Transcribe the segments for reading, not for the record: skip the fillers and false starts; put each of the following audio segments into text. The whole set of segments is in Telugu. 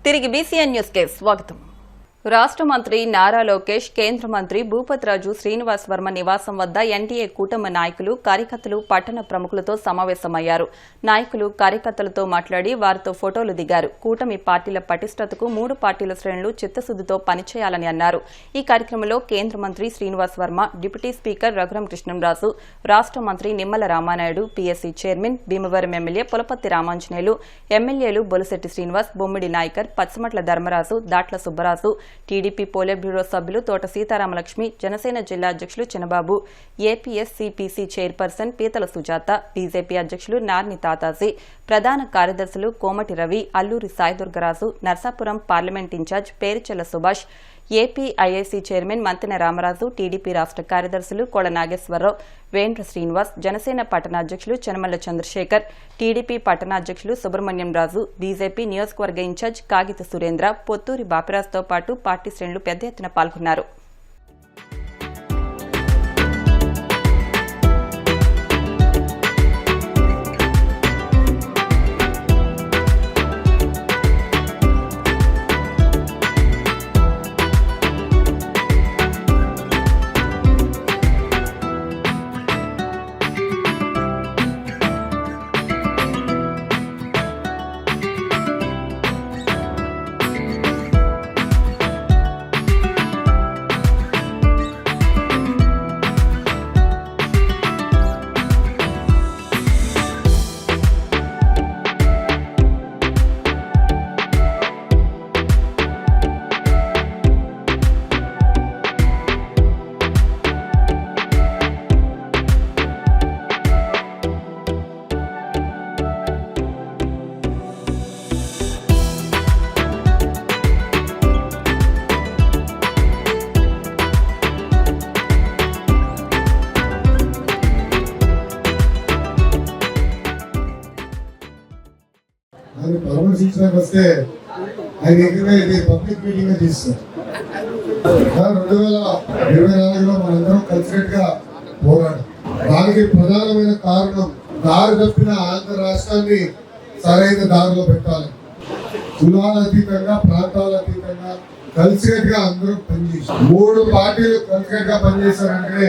తిరిగి బీసీఎన్ న్యూస్ కి స్వాగతం. రాష్ట్ర మంత్రి నారా లోకేష్, కేంద్ర మంత్రి భూపతిరాజు శ్రీనివాస్ వర్మ నివాసం వద్ద ఎన్డీఏ కూటమి నాయకులు, కార్యకర్తలు, పట్టణ ప్రముఖులతో సమావేశమయ్యారు. నాయకులు, కార్యకర్తలతో మాట్లాడి వారితో ఫోటోలు దిగారు. కూటమి పార్టీల పటిష్టతకు 3 పార్టీల శ్రేణులు చిత్తశుద్దితో పనిచేయాలని అన్నారు. ఈ కార్యక్రమంలో కేంద్ర మంత్రి శ్రీనివాస్ వర్మ, డిప్యూటీ స్పీకర్ రఘురాం కృష్ణంరాజు, రాష్ట్ర మంత్రి Nimmala Ramanaidu, PSC chairman, Bhimavaram MLA Pulaparthi Ramanjaneyulu, ఎమ్మెల్యేలు Bolisetti Srinivas, Bommidi Nayakar, Pachamatla Dharmaraju, Datla Subbaraju, TDP politburo సభ్యులు తోట సీతారామలక్ష్మి, జనసేన జిల్లా అధ్యక్షులు చినబాబు, ఏపీఎస్సీపీసీ చైర్పర్సన్ పీతల సుజాత, బీజేపీ అధ్యక్షులు నార్ని తాతాజీ, ప్రధాన కార్యదర్శులు Komati Ravi, Alluri Saidurgaraju, Narsapuram parliament incharge Perichella Subhash, APIIC chairman Mantena Ramaraju, TDP రాష్ట్ర కార్యదర్శులు కోడ నాగేశ్వరరావు, వేంద్ర శ్రీనివాస్, జనసేన పట్టణాధ్యక్షులు చెనమల్ల చంద్రశేఖర్, టీడీపీ పట్టణాధ్యక్షులు సుబ్రహ్మణ్యం రాజు, బీజేపీ నియోజకవర్గ ఇన్ఛార్జ్ కాగిత సురేంద్ర, పొత్తూరి బాపిరాజుతో పాటు పార్టీ శ్రేణులు పెద్ద ఎత్తున పాల్గొన్నారు. పరామర్శించడానికి వస్తే ఆయన ఏకంగా ఇది పబ్లిక్ మీటింగ్ తీస్తారు. 2024లో మనందరం కలిసినట్టుగా పోరాడు. దానికి ప్రధానమైన కారణం దారి తప్పిన ఆంధ్ర రాష్ట్రాన్ని సరైన దారిలో పెట్టాలి. కులాల అతీతంగా, ప్రాంతాల అతీతంగా కలిసినట్టుగా అందరూ పనిచేశారు. 3 పార్టీలు కలిసినట్టుగా పనిచేశారంటే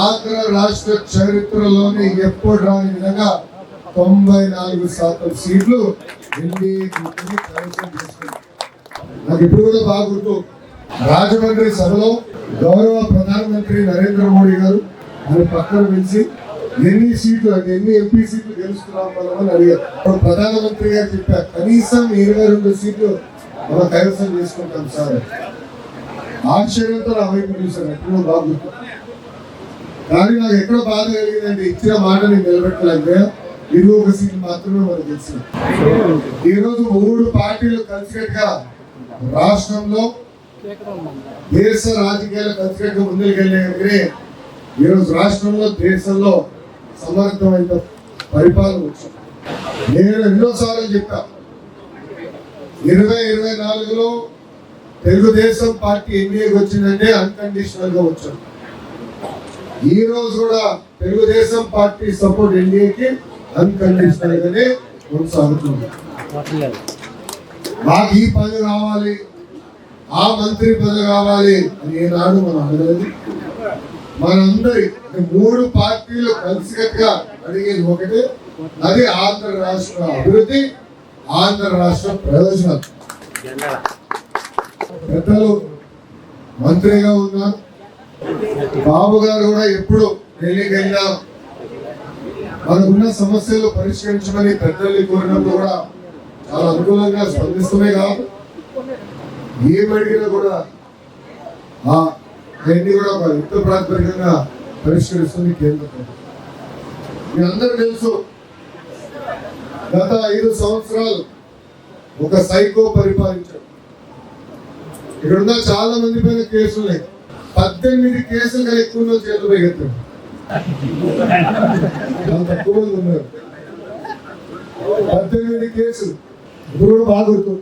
ఆంధ్ర రాష్ట్ర చరిత్రలోని ఎప్పుడు రాని విధంగా 94% సీట్లు నాకు ఇప్పుడు కూడా బాగా గుర్తు. రాజమండ్రి సభలో గౌరవ ప్రధానమంత్రి నరేంద్ర మోడీ గారు ఆయన పక్కన పిలిచి ఎన్ని సీట్లు అంటే ఎన్ని ఎంపీ సీట్లు గెలుస్తున్నాం మనం అని అడిగారు. అప్పుడు ప్రధానమంత్రి గారు చెప్పారు, కనీసం 22 సీట్లు మనం కైవసం చేసుకుంటాం సార్. ఆశ్చర్యంతో నా వైపు చూశాను. ఎప్పుడో బాగా గుర్తు. కానీ నాకు ఎక్కడో బాధ కలిగిందంటే ఇచ్చిన మాటని నిలబెట్టలేక 21 సీట్లు మాత్రమే మనకు తెలిసింది. ఈరోజు 3 పార్టీలు కలిసికట్టుగా రాష్ట్రంలో దేశ రాజకీయాలు కలిసికట్టుగా ముందుకెళ్ళే ఈరోజు రాష్ట్రంలో, దేశంలో సమర్థమైన పరిపాలన వచ్చింది. నేను ఎన్నోసార్లు చెప్పా, 2024లో తెలుగుదేశం పార్టీ ఎన్డీఏకి వచ్చిందంటే అన్కండిషనల్ గా వచ్చాం. ఈ రోజు కూడా తెలుగుదేశం పార్టీ సపోర్ట్ ఎన్డీఏకి అన్కండిషనల్ గానే కొనసాగుతుంది. మాకు ఈ పని కావాలి, ఆ మంత్రి పదవి కావాలి అని ఏనాడు మనం అడగలేదు. మనందరి 3 పార్టీలు కలిసికట్టుగా అడిగేది ఒకటే, అది ఆంధ్ర రాష్ట్ర అభివృద్ధి, ఆంధ్ర రాష్ట్ర ప్రయోజనాలు. పెద్దలు మంత్రిగా ఉన్నారు, బాబు గారు కూడా ఎప్పుడు ఢిల్లీకి వెళ్ళినా మనకున్న సమస్యలు పరిష్కరించమని పెద్దల్ని కోరినప్పుడు కూడా చాలా అనుకూలంగా స్పందిస్తమే కాదు, ఏమడిగినా కూడా అవన్నీ కూడా ఒక యుద్ధ ప్రాతిపదికంగా పరిష్కరిస్తుంది కేంద్ర ప్రభుత్వం. మీ అందరూ తెలుసు, గత 5 సంవత్సరాలు ఒక సైకో పరిపాలించారు. ఇక్కడున్న చాలా మంది పైన కేసులు ఉన్నాయి. 18 కేసులు కానీ ఎక్కువ చేతులు పైకెత్తారు. తక్కువ మంది ఉన్నారు. 18 కేసులు ఇప్పుడు కూడా బాగా గుర్తు.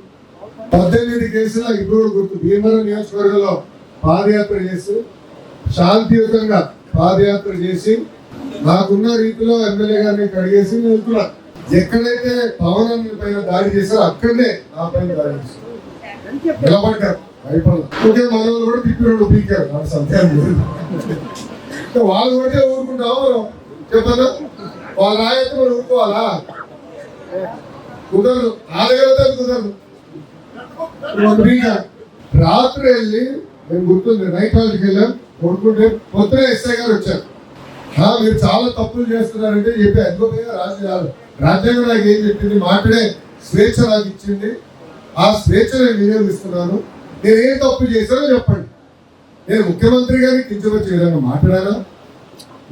18 కేసులు ఇప్పుడు కూడా గుర్తు. భీమవరం నియోజకవర్గంలో పాదయాత్ర చేసి, శాంతియుతంగా పాదయాత్ర చేసి, నాకున్న రీతిలో ఎమ్మెల్యే గారిని కడిగేసి వెళ్తున్నా. ఎక్కడైతే పవన్ పైన దాడి చేశారో అక్కడనే నా పైన దాడి చేశారు. నిలబడ్డారు భయపడాలి. ఓకే, మన వాళ్ళు కూడా తిప్పినోడు పీకారు, నాకు సందేహం లేదు. వాళ్ళు కొట్టే ఊరుకుంటాము మనం చెప్పదా? వాళ్ళ రాయత్తి మనం ఊరుకోవాలా? కుదరదు, ఆ దగ్గర కుదరదు. రాత్రి వెళ్ళి నేను గుర్తుంది, నైట్ హాల్కి వెళ్ళాం. కొడుకుంటే పొద్దునే ఎస్ఐ గారు వచ్చారు. మీరు చాలా తప్పులు చేస్తున్నారంటే చెప్పి అనుకోపోయా రాజ్యాంగం నాకు ఏం చెప్పింది, మాట్లాడే స్వేచ్ఛ నాకు ఇచ్చింది, ఆ స్వేచ్ఛ నేను వినియోగిస్తున్నాను. నేను ఏం తప్పు చేశానో చెప్పండి. నేను ముఖ్యమంత్రి గారికి కించవచ్చు ఏదైనా మాట్లాడారా?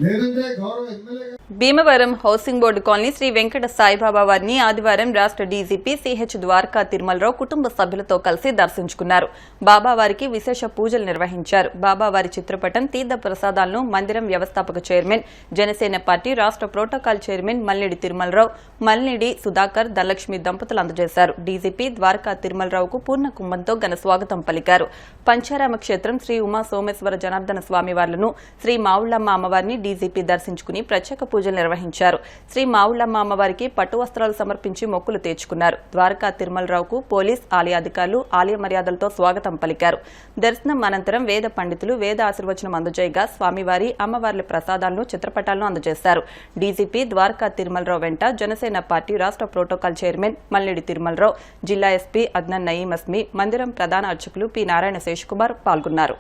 లేదంటే గౌరవ MLA Bhimavaram housing board colony Shri Venkata Saibaba వారిని ఆదివారం రాష్ట్ర డీజీపీ సిహెచ్ ద్వారకా తిరుమలరావు కుటుంబ సభ్యులతో కలిసి దర్శించుకున్నారు. బాబావారికి విశేష పూజలు నిర్వహించారు. బాబావారి చిత్రపటం, తీర్థ ప్రసాదాలను మందిరం వ్యవస్థాపక చైర్మన్, జనసేన పార్టీ రాష్ట్ర ప్రోటోకాల్ చైర్మన్ మల్లిడి తిరుమలరావు, మల్లిడి సుధాకర్, ధనలక్ష్మి దంపతులు అందజేశారు. డీజీపీ ద్వారకా తిరుమలరావుకు పూర్ణ కుంభంతో ఘన స్వాగతం పలికారు. పంచారామ క్షేత్రం శ్రీ ఉమా సోమేశ్వర జనార్దన స్వామివార్లను, శ్రీ మావుళ్లమ్మ అమ్మవారిని డీజీపీ దర్శించుకుని ప్రత్యేక పూజలు నిర్వహించారు. శ్రీ మావుళ్లమ్మ అమ్మవారికి పట్టు వస్త్రాలు సమర్పించి మొక్కులు తీర్చుకున్నారు. ద్వారకా తిరుమలరావుకు పోలీస్, ఆలయ అధికారులు ఆలయ మర్యాదలతో స్వాగతం పలికారు. దర్శనం అనంతరం వేద పండితులు వేద ఆశీర్వచనం అందజేయగా స్వామివారి, అమ్మవార్ల ప్రసాదాలను, చిత్రపటాలను అందజేశారు. డీజీపీ ద్వారకా తిరుమలరావు వెంట జనసేన పార్టీ రాష్ట్ర ప్రోటోకాల్ చైర్మన్ మల్లిడి తిరుమలరావు, జిల్లా ఎస్పీ అద్నాన్ నయీం అస్మి, మందిరం ప్రధాన అర్చకులు పి నారాయణ శేషకుమార్ పాల్గొన్నారు.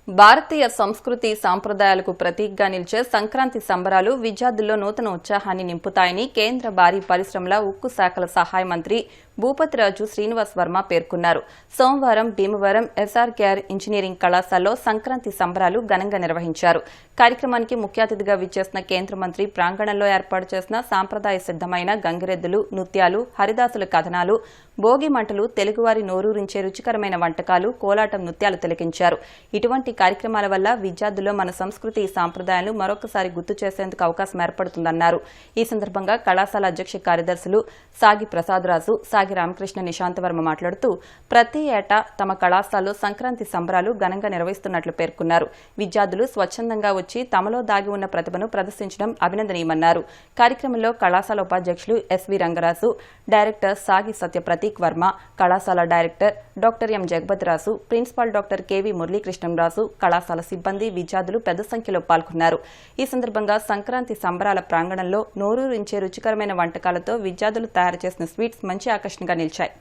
భారతీయ సంస్కృతి సాంప్రదాయాలకు ప్రతీకగా నిలిచే సంక్రాంతి సంబరాలు విద్యార్థుల్లో నూతన ఉత్సాహాన్ని నింపుతాయని కేంద్ర భారీ పరిశ్రమల, ఉక్కు శాఖల సహాయ మంత్రి భూపతిరాజు శ్రీనివాస్ వర్మ పేర్కొన్నారు. సోమవారం భీమవరం ఎస్ఆర్కేఆర్ ఇంజనీరింగ్ కళాశాలలో సంక్రాంతి సంబరాలు ఘనంగా నిర్వహించారు. కార్యక్రమానికి ముఖ్య అతిథిగా విచ్చేసిన కేంద్ర మంత్రి ప్రాంగణంలో ఏర్పాటు చేసిన సాంప్రదాయ సిద్దమైన గంగిరెద్దులు, నృత్యాలు, హరిదాసుల కథనాలు, భోగి మంటలు, తెలుగువారి నోరూరించే రుచికరమైన వంటకాలు, కోలాటం నృత్యాలు తిలకించారు. ఇటువంటి కార్యక్రమాల వల్ల విద్యార్థుల్లో మన సంస్కృతి, సాంప్రదాయాలు మరొకసారి గుర్తు చేసేందుకు అవకాశం ఏర్పడుతుందన్నారు. ఈ సందర్భంగా కళాశాల అధ్యక్ష కార్యదర్శులు సాగి ప్రసాదరాజు, సాగి రామకృష్ణ నిశాంతవర్మ మాట్లాడుతూ ప్రతి ఏటా తమ కళాశాలలో సంక్రాంతి సంబరాలు ఘనంగా నిర్వహిస్తున్నట్లు పేర్కొన్నారు. విద్యార్థులు స్వచ్ఛందంగా వచ్చి తమలో దాగి ఉన్న ప్రతిభను ప్రదర్శించడం అభినందనీయమన్నారు. కార్యక్రమంలో కళాశాల ఉపాధ్యక్షులు ఎస్వి రంగరాజు, డైరెక్టర్ సాగి సత్యప్రతీక్ వర్మ, కళాశాల director doctor M Jagapathiraju, principal doctor KV Muralikrishnamraju, కళాశాల సిబ్బంది, విద్యార్థులు పెద్ద సంఖ్యలో పాల్గొన్నారు. ఈ సందర్భంగా సంక్రాంతి సంబరాల ప్రాంగణంలో నోరూరించే రుచికరమైన వంటకాలతో విద్యార్థులు తయారు చేసిన స్వీట్స్ మంచి ఆకర్షణగా నిలిచాయి.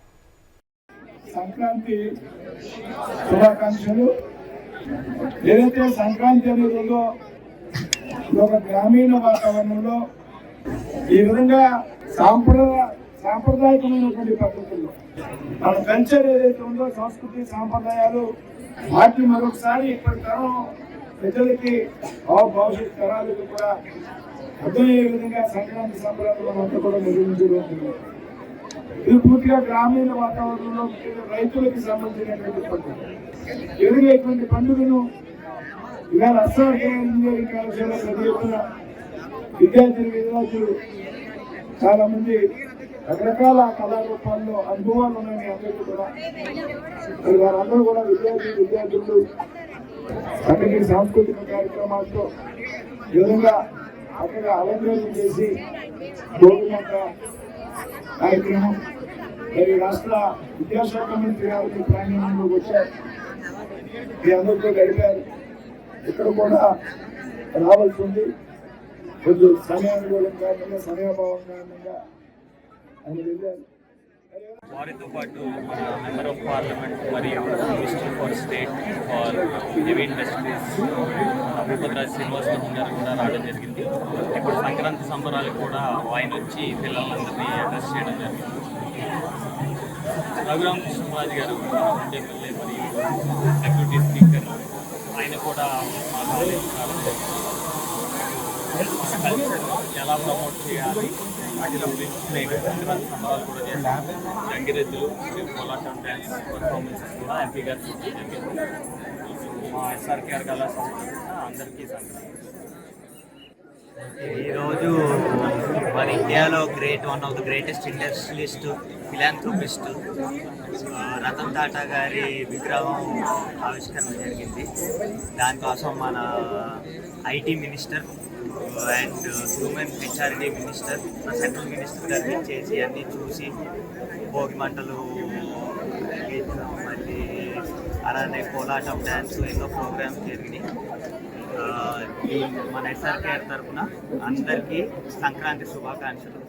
సంక్రాంతి శుభాకాంక్షలు. ఏదైతే సంక్రాంతి అనేది ఉందో ఒక గ్రామీణ వాతావరణంలో ఈ విధంగా సాంప్రదాయకమైనటువంటి పద్ధతుల్లో మన కల్చర్ ఏదైతే ఉందో, సంస్కృతి సాంప్రదాయాలు, వాటిని మరొకసారి ఇప్పటి తరం ప్రజలకి, భవిష్యత్ తరాలకు కూడా అర్థమయ్యే విధంగా సంక్రాంతి సంబరాలు అంతా కూడా నిర్వహించడం. ఇది పూర్తిగా గ్రామీణ వాతావరణంలో రైతులకు సంబంధించినటువంటి పండుగ. ఎదురుగా ఇటువంటి పండుగను ఇవాళ ఎస్ఆర్కేఆర్ ఇంజనీరింగ్ కళాశాల ప్రతి విద్యార్థులు చాలా మంది రకరకాల కళారూపాల్లో అనుభవాలు ఉన్నాయని అందరికీ కూడా, వారందరూ కూడా విద్యార్థులు అక్కడికి సాంస్కృతిక కార్యక్రమాలతో ఈ విధంగా అక్కడ అలంకరణ చేసి భోగిమంట కార్యక్రమం, మరి రాష్ట్ర విద్యాశాఖ మంత్రి గారికి ప్రాంగణంలోకి వచ్చారు, మీ అందరితో గడిపారు. ఇక్కడ కూడా రావాల్సి ఉంది. కొంచెం సమయానుకూలం కారణంగా సమయాభావం కారణంగా ఆయన వెళ్ళారు. వారితో పాటు మన మెంబర్ ఆఫ్ పార్లమెంట్ మరియు minister for state for heavy industries Bhupathiraju Srinivasarao గారు కూడా రావడం జరిగింది. ఇప్పుడు సంక్రాంతి సంబరాలు కూడా ఆయన వచ్చి పిల్లలందరినీ అడ్రస్ చేయడం జరిగింది. రఘురామకృష్ణరాజు గారు ఎమ్మెల్యే మరియు డెప్యూటీ స్పీకర్ ఆయన కూడా మా కాలేజీ రావడం జరిగింది. కల్చర్ ఎలా ప్రమోట్ చేయాలి వాటిలో గురించి సంక్రాంతి సంబరాలు కూడా చేశారు. గంగిరెద్దులు కోలాటం డ్యాన్స్ పర్ఫార్మెన్సెస్ కూడా ఎంపీ గారు చూడడం జరిగింది. మా ఎస్ఆర్కేఆర్ కళాశాల అందరికీ సంక్రాంతి. ఈరోజు మన ఇండియాలో one of the greatest industrialist philanthropist Ratan Tata గారి విగ్రహం ఆవిష్కరణ జరిగింది. దానికోసం మన IT minister and human HRD minister central minister గారిని చేసి అన్నీ చూసి భోగి మంటలు మళ్ళీ అలానే కోలాటం డ్యాన్స్ ఎన్నో ప్రోగ్రామ్స్ జరిగినాయి. మన ఎస్ఆర్కేఆర్ తరఫున అందరికీ సంక్రాంతి శుభాకాంక్షలు.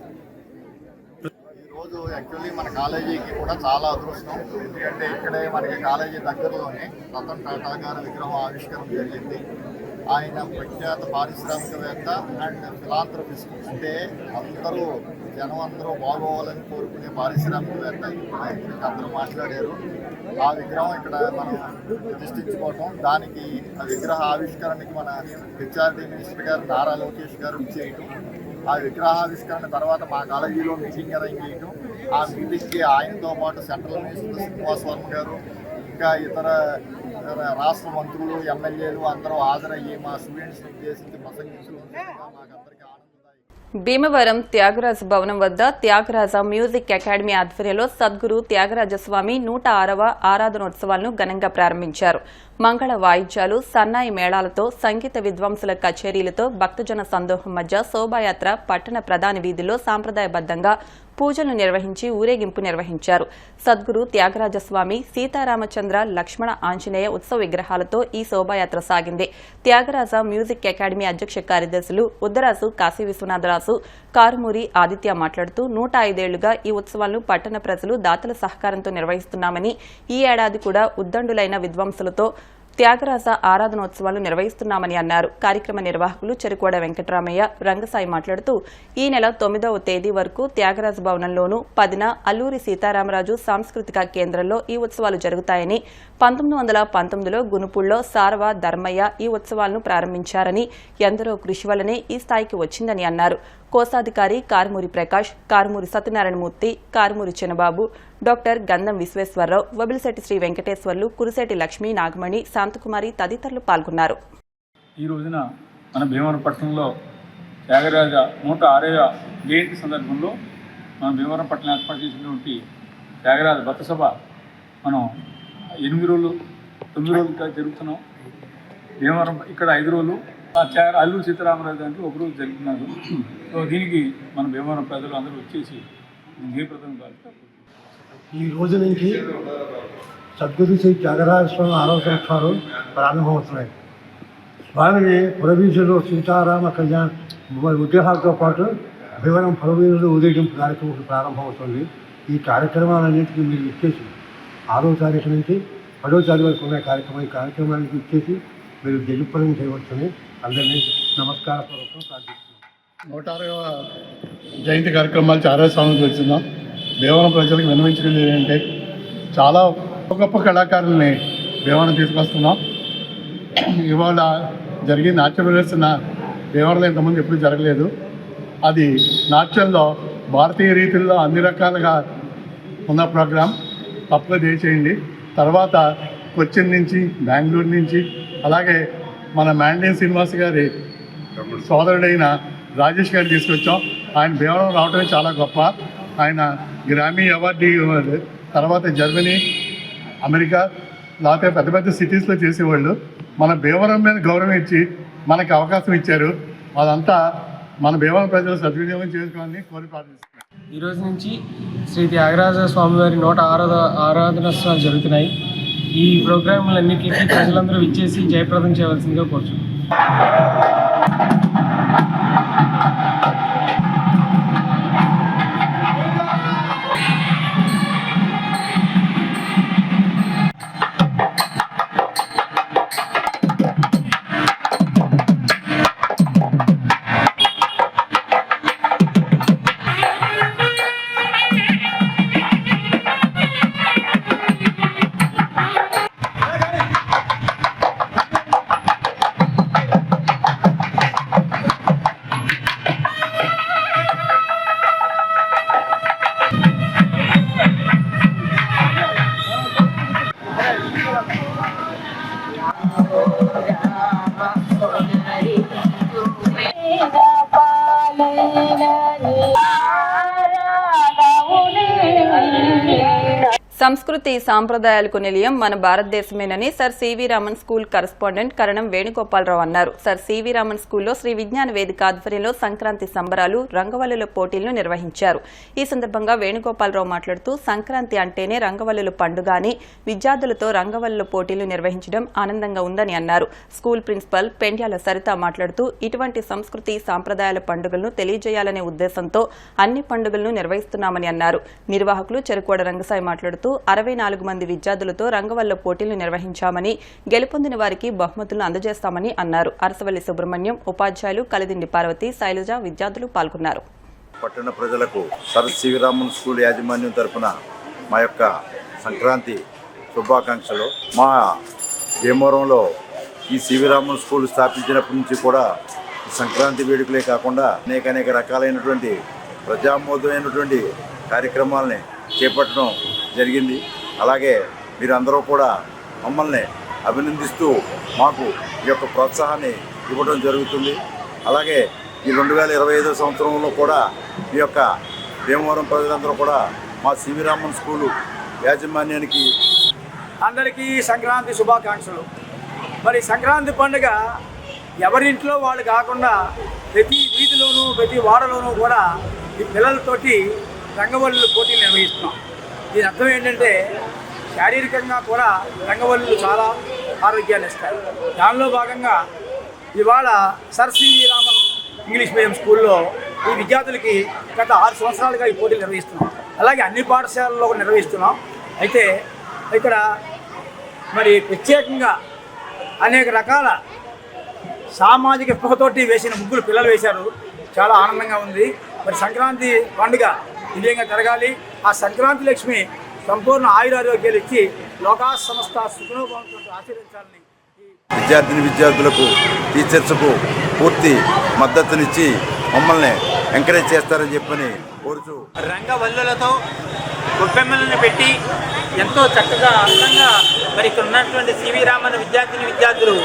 ఈరోజు యాక్చువల్లీ మన కాలేజీకి కూడా చాలా అదృష్టం. ఎందుకంటే ఇక్కడే మనకి కాలేజీ దగ్గరలోనే రతన్ టాటా గారి విగ్రహం ఆవిష్కరణ జరిగింది. ఆయన ప్రఖ్యాత పారిశ్రామికవేత్త అండ్ ఫిలాంథ్రపిస్ట్. అంటే జనం అందరూ బాగోవాలని కోరుకునే పారిశ్రామికవేత్త. అందరూ మాట్లాడారు. ఆ విగ్రహం ఇక్కడ మనం ప్రతిష్ఠించుకోవటం, దానికి ఆ విగ్రహ ఆవిష్కరణకి మన హెచ్ఆర్డీ మినిస్టర్ గారు నారా లోకేష్ గారు చేయటం, ఆ విగ్రహావిష్కరణ తర్వాత మా కాలేజీలో మీటింగ్ అరేంజ్ చేయటం, ఆ మీటింగ్కి ఆయనతో పాటు సెంట్రల్ మినిస్టర్ శ్రీనివాస్ వర్మ గారు ఇంకా ఇతర రాష్ట్ర మంత్రులు ఎమ్మెల్యేలు అందరూ హాజరయ్యి మా స్టూడెంట్స్ని ఉద్దేశించి ప్రసంగించడం మాకందరికీ ఆనందదాయకం. భీమవరం త్యాగరాజ భవనం వద్ద త్యాగరాజ మ్యూజిక్ అకాడమీ ఆధ్వర్యంలో సద్గురు త్యాగరాజస్వామి 106వ ఆరాధనోత్సవాలను ఘనంగా ప్రారంభించారు. మంగళ వాయిద్యాలు, సన్నాయి మేళాలతో, సంగీత విద్వాంసుల కచేరీలతో భక్తజన సందోహం మధ్య శోభాయాత్ర పట్టణ ప్రధాన వీధుల్లో సాంప్రదాయబద్దంగా పూజలు నిర్వహించి ఊరేగింపు నిర్వహించారు. సద్గురు త్యాగరాజస్వామి, సీతారామచంద్ర, లక్ష్మణ, ఆంజనేయ ఉత్సవ విగ్రహాలతో ఈ శోభాయాత్ర సాగింది. త్యాగరాజ మ్యూజిక్ అకాడమీ అధ్యక్ష కార్యదర్శులు ఉద్దరాసు కాశీ విశ్వనాథరాసు, కారుమూరి ఆదిత్య మాట్లాడుతూ 105 ఏళ్లుగా ఈ ఉత్సవాలను పట్టణ ప్రజలు దాతల సహకారంతో నిర్వహిస్తున్నామని, ఈ ఏడాది కూడా ఉద్దండులైన విద్వాంసులతో త్యాగరాజ ఆరాధనోత్సవాలు నిర్వహిస్తున్నామని అన్నారు. కార్యక్రమ నిర్వాహకులు చెరుకోడ వెంకటరామయ్య, రంగసాయి మాట్లాడుతూ ఈ నెల 9వ తేదీ వరకు త్యాగరాజ భవనంలోనూ 10న అల్లూరి సీతారామరాజు సాంస్కృతిక కేంద్రంలో ఈ ఉత్సవాలు జరుగుతాయని, 1919లో గునుపుల్లో సారవ ధర్మయ్య ఈ ఉత్సవాలను ప్రారంభించారని, ఎందరో కృషి వల్లనే ఈ స్థాయికి వచ్చిందని అన్నారు. కోశాధికారి కారుమూరి ప్రకాష్, కారుమూరి సత్యనారాయణమూర్తి, కారుమూరి చిన్నబాబు, డాక్టర్ గంధం విశ్వేశ్వరరావు, వబిలిశెట్టి శ్రీ వెంకటేశ్వర్లు, కురిశెట్టి లక్ష్మీ నాగమణి, శాంతకుమారి తదితరులు పాల్గొన్నారు. ఈ రోజున మన భీమవరం పట్టణంలో త్యాగరాజ 106వ జయంతి సందర్భంలో మన భీమవరం పట్టణం ఏర్పాటు చేసినటువంటి త్యాగరాజ బతుసభ మనం 8 రోజులు 9 రోజులుగా జరుగుతున్నాం. భీమవరం ఇక్కడ 5 రోజులు, అల్లూరి సీతారామరాజు దాంట్లో 1 రోజు జరుగుతున్నారు. సో దీనికి మన భీమవరం ప్రజలు అందరూ వచ్చేసి జయప్రదం కాదు. ఈ రోజు నుంచి సద్గురు శ్రీ త్యాగరాజ స్వామి 6వ సంవత్సరాలు ప్రారంభమవుతున్నాయి. స్వామిని పురవీధులు సీతారామ కళ్యాణ్ విగ్రహాలతో పాటు భీమవరం పురవీధులు ఊరేగింపు కార్యక్రమం ప్రారంభమవుతుంది. ఈ కార్యక్రమాలన్నింటికి మీరు ఇచ్చేసి 6వ తారీఖు నుంచి 10వ తారీఖు వరకు ఉన్న ఈ కార్యక్రమానికి ఇచ్చేసి మీరు జయప్రదం చేయవచ్చని అందరినీ నమస్కారపూర్వకం ప్రార్థిస్తున్నాం. 106వ జయంతి కార్యక్రమాలు చాలా సార్లు చేస్తున్నాం. భీమవరం ప్రజలకు విన్నవించుకునేది ఏంటంటే చాలా గొప్ప కళాకారుల్ని భీమవరం తీసుకొస్తున్నాం. ఇవాళ జరిగే నాట్య ప్రదర్శన భీమవరంలో ఇంతమంది ఎప్పుడు జరగలేదు. అది నాట్యంలో భారతీయ రీతిలో అన్ని రకాలుగా ఉన్న ప్రోగ్రాం తప్పగా చేసేయండి. తర్వాత కొచ్చిన్ నుంచి, బెంగళూరు నుంచి, అలాగే మన మ్యాండేన్ శ్రీనివాస్ గారి సోదరుడైన రాజేష్ గారిని తీసుకొచ్చాం. ఆయన భీమవరం రావడమే చాలా గొప్ప. ఆయన గ్రామీ అవార్డు ఇవ్వాలి. తర్వాత జర్మనీ, అమెరికా, లేకపోతే పెద్ద పెద్ద సిటీస్లో చేసేవాళ్ళు మన భీమవరం మీద గౌరవం ఇచ్చి మనకి అవకాశం ఇచ్చారు. అదంతా మన భీమవరం ప్రజలు సద్వినియోగం చేసుకోవాలని కోరి ప్రార్థిస్తున్నాం. ఈరోజు నుంచి శ్రీ త్యాగరాజ స్వామివారి 106వ ఆరాధనోత్సవాలు జరుగుతున్నాయి. ఈ ప్రోగ్రాంలన్నింటికి ప్రజలందరూ విచ్చేసి జయప్రదం చేయవలసిందిగా కోరుచున్నాం. సంస్కృతి సాంప్రదాయాలకు నిలయం మన భారతదేశమేనని sir CV Raman school correspondent Karanam Venugopalarao అన్నారు. సర్ సివి రామన్ స్కూల్లో శ్రీ విజ్ఞాన వేదిక ఆధ్వర్యంలో సంక్రాంతి సంబరాలు, రంగవల్లుల పోటీలను నిర్వహించారు. ఈ సందర్భంగా వేణుగోపాలరావు మాట్లాడుతూ సంక్రాంతి అంటేనే రంగవల్లుల పండుగ అని, విద్యార్థులతో రంగవల్లుల పోటీలు నిర్వహించడం ఆనందంగా ఉందని అన్నారు. స్కూల్ ప్రిన్సిపల్ పెండ్యాల సరిత మాట్లాడుతూ ఇటువంటి సంస్కృతి సాంప్రదాయాల పండుగలను తెలియజేయాలనే ఉద్దేశంతో అన్ని పండుగలను నిర్వహిస్తున్నామని అన్నారు. నిర్వాహకులు చెరుకోడ రంగసాయి మాట్లాడుతూ 64 మంది విద్యార్థులతో రంగవల్ల పోటీలు నిర్వహించామని, గెలుపొందిన వారికి బహుమతులను అందజేస్తామని అన్నారు. అరసవల్లి సుబ్రహ్మణ్యం, ఉపాధ్యాయులు కలిదిండి పార్వతి, శైలజ విద్యార్థులు పాల్గొన్నారు. పట్టణ ప్రజలకు సర్ సివి రామన్ స్కూల్ యాజమాన్యం తరఫున మా యొక్క సంక్రాంతి శుభాకాంక్షలు. మా భీమవరంలో ఈ సివి రామన్ స్కూల్ స్థాపించినప్పటి నుంచి కూడా సంక్రాంతి వేడుకలే కాకుండా అనేక రకాలైనటువంటి ప్రజామోదమైనటువంటి కార్యక్రమాలని చేపట్టడం జరిగింది. అలాగే మీరందరూ కూడా మమ్మల్ని అభినందిస్తూ మాకు ఈ యొక్క ప్రోత్సాహాన్ని ఇవ్వడం జరుగుతుంది. అలాగే ఈ 2025 సంవత్సరంలో కూడా ఈ యొక్క భీమవరం ప్రజలందరూ కూడా మా సివి రామన్ స్కూలు యాజమాన్యానికి అందరికీ సంక్రాంతి శుభాకాంక్షలు. మరి సంక్రాంతి పండుగ ఎవరింట్లో వాళ్ళు కాకుండా ప్రతి వీధిలోనూ ప్రతి వాడలోనూ కూడా ఈ పిల్లలతోటి రంగవల్లుల పోటీలు నిర్వహిస్తున్నాం. దీని అర్థం ఏంటంటే శారీరకంగా కూడా రంగవల్లులు చాలా ఆరోగ్యాన్ని ఇస్తాయి. దానిలో భాగంగా ఇవాళ sir CV Raman English medium స్కూల్లో ఈ విద్యార్థులకి గత 6 సంవత్సరాలుగా ఈ పోటీలు నిర్వహిస్తున్నాం. అలాగే అన్ని పాఠశాలల్లో కూడా నిర్వహిస్తున్నాం. అయితే ఇక్కడ మరి ప్రత్యేకంగా అనేక రకాల సామాజిక స్పృహతోటి వేసిన ముగ్గులు పిల్లలు వేశారు. చాలా ఆనందంగా ఉంది. మరి సంక్రాంతి పండుగ విజయంగా జరగాలి. ఆ సంక్రాంతి లక్ష్మి సంపూర్ణ ఆయురారోగ్యాలు ఇచ్చి లోకా సంస్థ సుఖనోభవంతో ఆశీర్వదించాలని విద్యార్థులకు, టీచర్స్కు పూర్తి మద్దతునిచ్చి మమ్మల్ని ఎంకరేజ్ చేస్తారని చెప్పని కోరుచు రంగవల్లులతో గొప్పెమ్మలను పెట్టి ఎంతో చక్కగా అందంగా మరి ఇక్కడ ఉన్నటువంటి సివి రామన్ విద్యార్థులు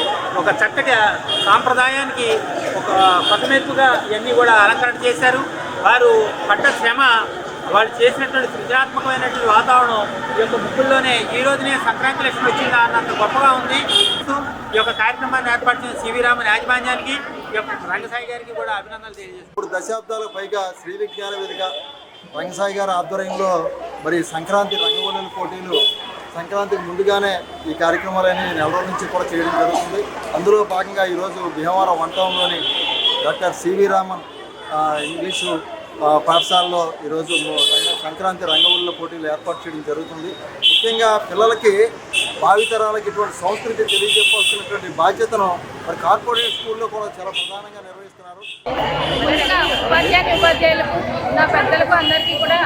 ఒక చక్కటి సాంప్రదాయానికి ఒక కొత్తమెత్తుగా ఇవన్నీ కూడా అలంకరణ చేశారు. వారు పడ్డ శ్రమ, వాళ్ళు చేసినటువంటి సృజనాత్మకమైనటువంటి వాతావరణం ఈ యొక్క ముగ్గుల్లోనే ఈ రోజునే సంక్రాంతి లక్ష్మి వచ్చిందా అన్నంత గొప్పగా ఉంది. ఈ యొక్క కార్యక్రమాన్ని ఏర్పాటు చేసిన సివి రామన్ యాజమాన్యానికి, ఈ యొక్క రంగసాయి గారికి కూడా అభినందనలు తెలియజేస్తారు. 3 దశాబ్దాలకు పైగా శ్రీ విజ్ఞాన వేదిక రంగసాయి గారి ఆధ్వర్యంలో మరి సంక్రాంతి రంగవల్లుల పోటీలు సంక్రాంతికి ముందుగానే ఈ కార్యక్రమాలని నెల రోజుల నుంచి కూడా చేయడం జరుగుతుంది. అందులో భాగంగా ఈరోజు భీమవరం 1 టౌన్లోని డాక్టర్ సివి రామన్ ఇంగ్లీషు పాఠశాలలో ఈరోజు సంక్రాంతి రంగవల్లుల పోటీలు ఏర్పాటు చేయడం జరుగుతుంది. ముఖ్యంగా పిల్లలకి భావితరాలకి ఇటువంటి సంస్కృతి తెలియజెప్పాల్సినటువంటి బాధ్యతను మరి కార్పొరేట్ స్కూల్లో కూడా చాలా ప్రధానంగా నిర్వహిస్తున్నారు. ఉపాధ్యాయులకు, నా పెద్దలకు అందరికీ కూడా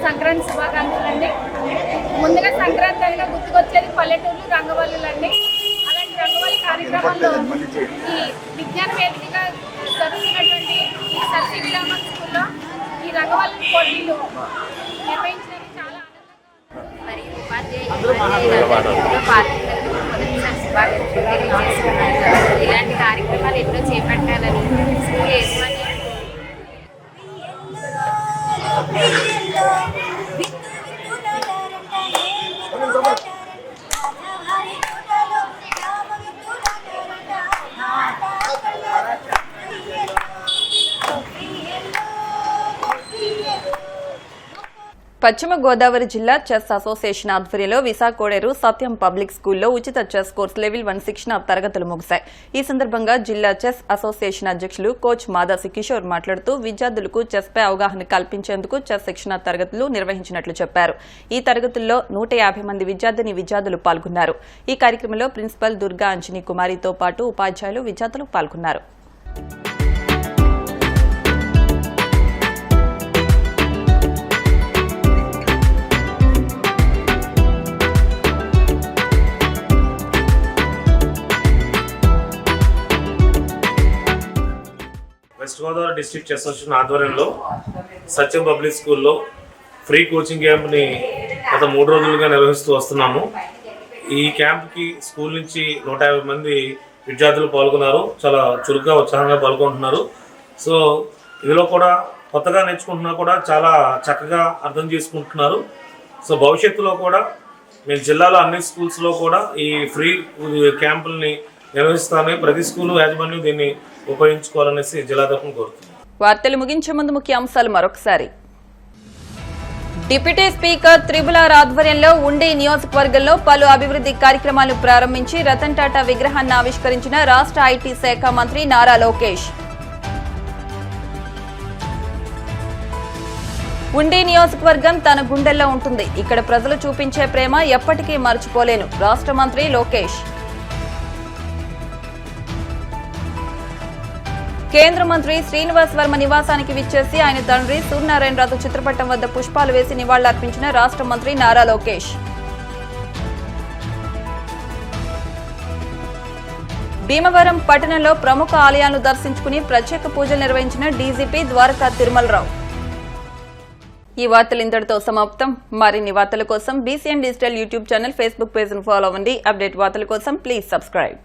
సంక్రాంతి శుభాకాంక్షలు అండి. ముందుగా సంక్రాంతి అనగా గుర్తుకొచ్చేది పల్లెటూళ్ళు, రంగవల్లులు అండి. అలాంటి రంగవల్లి కార్యక్రమంలో ఈ విజ్ఞాన వేదికగా చదువుతున్నటువంటి ఈ సర్ సివి రామన్ స్కూల్లో ఈ రంగవల్లి పోటీలు నిర్వహించడానికి చాలా ఇలాంటి కార్యక్రమాలు ఎన్నో చేపట్టాలని స్కూల్ యజమాని పశ్చిమ గోదావరి జిల్లా చెస్ అసోసియేషన్ ఆధ్వర్యంలో విశాఖోడేరు సత్యం పబ్లిక్ స్కూల్లో ఉచిత చెస్ కోర్స్ లెవెల్ 1 శిక్షణ తరగతులు ముగిశాయి. ఈ సందర్భంగా జిల్లా చెస్ అసోసియేషన్ అధ్యక్షులు కోచ్ మాదాసి కిషోర్ మాట్లాడుతూ విద్యార్థులకు చెస్పై అవగాహన కల్పించేందుకు చెస్ శిక్షణ తరగతులు నిర్వహించినట్లు చెప్పారు. ఈ తరగతుల్లో 150 మంది విద్యార్థులు పాల్గొన్నారు. ఈ కార్యక్రమంలో ప్రిన్సిపల్ దుర్గా అంజనీ కుమారితో పాటు ఉపాధ్యాయులు విద్యార్థులు పాల్గొన్నారు. West Godavari district chess association ఆధ్వర్యంలో సత్యం పబ్లిక్ స్కూల్లో ఫ్రీ కోచింగ్ క్యాంప్ని గత 3 రోజులుగా నిర్వహిస్తూ వస్తున్నాము. ఈ క్యాంప్కి స్కూల్ నుంచి 150 మంది విద్యార్థులు పాల్గొన్నారు. చాలా చురుగ్గా ఉత్సాహంగా పాల్గొంటున్నారు. సో ఇందులో కూడా కొత్తగా నేర్చుకుంటున్నా కూడా చాలా చక్కగా అర్థం చేసుకుంటున్నారు. సో భవిష్యత్తులో కూడా మేము జిల్లాలో అన్ని స్కూల్స్లో కూడా ఈ ఫ్రీ క్యాంపుల్ని నిర్వహిస్తామని ప్రతి స్కూలు యాజమాన్యం దీన్ని ఉపయోగించుకోవాలనేసి జిల్లా తరఫున కోరుతున్నాం. వార్తలు ముగించే ముందు ముఖ్య అంశాలు మరొకసారి. డిప్యూటీ స్పీకర్ త్రిపుల్ ఆర్ ఆధ్వర్యంలో ఉండి నియోజకవర్గంలో పలు అభివృద్ధి కార్యక్రమాలు ప్రారంభించి రతన్ టాటా విగ్రహాన్ని ఆవిష్కరించిన రాష్ట్ర ఐటీ శాఖ మంత్రి నారా లోకేష్. ఉండి నియోజకవర్గం తన గుండెల్లో ఉంటుంది. ఇక్కడ ప్రజలు చూపించే ప్రేమ ఎప్పటికీ మర్చిపోలేను. రాష్ట్ర మంత్రి లోకేష్. కేంద్ర మంత్రి శ్రీనివాస్ వర్మ నివాసానికి విచ్చేసి ఆయన తండ్రి సూర్యనారాయణరావు చిత్రపటం వద్ద పుష్పాలు వేసి నివాళులర్పించిన రాష్ట్ర మంత్రి నారా లోకేష్. భీమవరం పట్టణంలో ప్రముఖ ఆలయాలను దర్శించుకుని ప్రత్యేక పూజలు నిర్వహించిన డీజీపీ ద్వారకా తిరుమలరావు. ఈ వార్తలు ఇంతటితో సమాప్తం. మరిన్ని వార్తల కోసం BCN digital YouTube channel, Facebook పేజ్ను ఫాలో అవ్వండి. అప్డేట్ వార్తల కోసం ప్లీజ్ సబ్స్క్రైబ్.